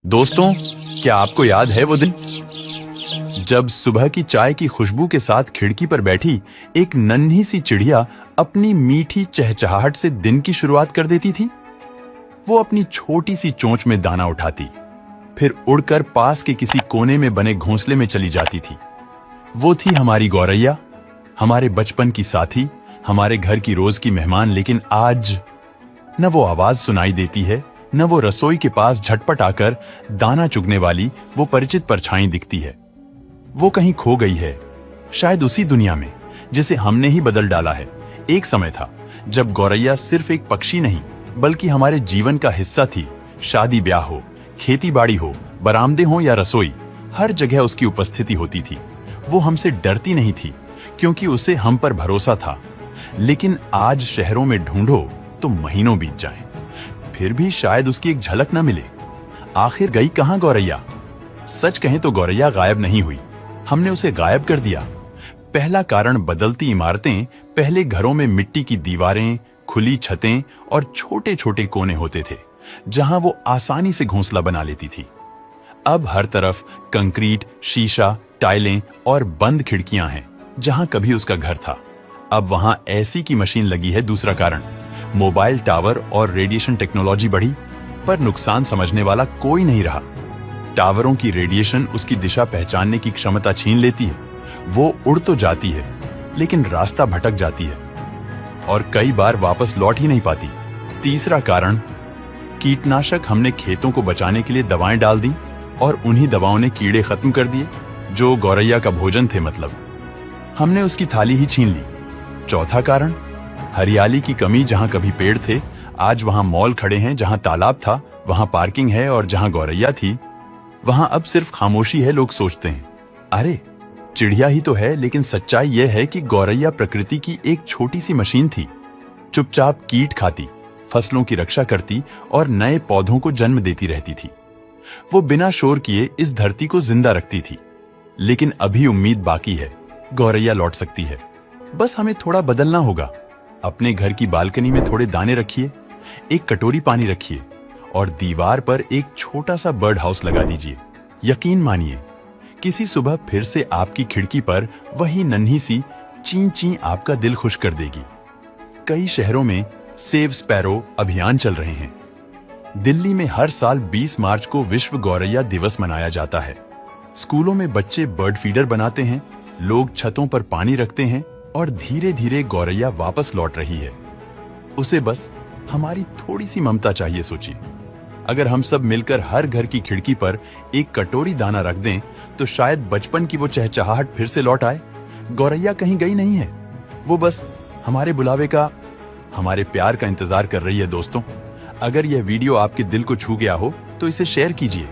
दोस्तों, क्या आपको याद है वो दिन जब सुबह की चाय की खुशबू के साथ खिड़की पर बैठी एक नन्ही सी चिड़िया अपनी मीठी चहचहाहट से दिन की शुरुआत कर देती थी। वो अपनी छोटी सी चोंच में दाना उठाती, फिर उड़कर पास के किसी कोने में बने घोंसले में चली जाती थी। वो थी हमारी गौरैया, हमारे बचपन की साथी, हमारे घर की रोज की मेहमान। लेकिन आज न वो आवाज सुनाई देती है, न वो रसोई के पास झटपट आकर दाना चुगने वाली वो परिचित परछाई दिखती है। वो कहीं खो गई है, शायद उसी दुनिया में जिसे हमने ही बदल डाला है। एक समय था जब गौरैया सिर्फ एक पक्षी नहीं बल्कि हमारे जीवन का हिस्सा थी। शादी ब्याह हो, खेती बाड़ी हो, बरामदे हो या रसोई, हर जगह उसकी उपस्थिति होती थी। वो हमसे डरती नहीं थी क्योंकि उसे हम पर भरोसा था। लेकिन आज शहरों में ढूंढो तो महीनों बीत जाएं, फिर भी शायद उसकी एक झलक न मिले। आखिर गई कहां गौरैया? सच कहें तो गौरैया गायब नहीं हुई, हमने उसे गायब कर दिया। पहला कारण बदलती इमारतें। पहले घरों में मिट्टी की दीवारें, खुली छतें और छोटे छोटे कोने होते थे जहां वो आसानी से घोंसला बना लेती थी। अब हर तरफ कंक्रीट, शीशा, टाइलें और बंद खिड़कियां हैं। जहां कभी उसका घर था, अब वहां एसी की मशीन लगी है। दूसरा कारण, मोबाइल टावर और रेडिएशन टेक्नोलॉजी बढ़ी, पर नुकसान समझने वाला कोई नहीं रहा। टावरों की रेडिएशन उसकी दिशा पहचानने की क्षमता छीन लेती है। वो उड़ तो जाती है लेकिन रास्ता भटक जाती है और कई बार वापस लौट ही नहीं पाती। तीसरा कारण, कीटनाशक। हमने खेतों को बचाने के लिए दवाएं डाल दी और उन्हीं दवाओं ने कीड़े खत्म कर दिए जो गौरैया का भोजन थे। मतलब हमने उसकी थाली ही छीन ली। चौथा कारण, हरियाली की कमी। जहां कभी पेड़ थे, आज वहां मॉल खड़े हैं। जहां तालाब था वहां पार्किंग है, और जहां गौरैया थी वहां अब सिर्फ खामोशी है। लोग सोचते हैं, अरे चिड़िया ही तो है, लेकिन सच्चाई यह है कि गौरैया प्रकृति की एक छोटी सी मशीन थी। चुपचाप कीट खाती, फसलों की रक्षा करती और नए पौधों को जन्म देती रहती थी। वो बिना शोर किए इस धरती को जिंदा रखती थी। लेकिन अभी उम्मीद बाकी है, गौरैया लौट सकती है। बस हमें थोड़ा बदलना होगा। अपने घर की बालकनी में थोड़े दाने रखिए, एक कटोरी पानी रखिए और दीवार पर एक छोटा सा बर्ड हाउस लगा दीजिए। यकीन मानिए, किसी सुबह फिर से आपकी खिड़की पर वही नन्ही सी ची ची आपका दिल खुश कर देगी। कई शहरों में सेव स्पैरो अभियान चल रहे हैं। दिल्ली में हर साल 20 मार्च को विश्व गौरैया दिवस मनाया जाता है। स्कूलों में बच्चे बर्ड फीडर बनाते हैं, लोग छतों पर पानी रखते हैं और धीरे धीरे गौरैया वापस लौट रही है। उसे बस हमारी थोड़ी सी ममता चाहिए। सोचिए, अगर हम सब मिलकर हर घर की खिड़की पर एक कटोरी दाना रख दें तो शायद बचपन की वो चहचहाहट फिर से लौट आए। गौरैया कहीं गई नहीं है, वो बस हमारे बुलावे का, हमारे प्यार का इंतजार कर रही है। दोस्तों, अगर यह वीडियो आपके दिल को छू गया हो तो इसे शेयर कीजिए।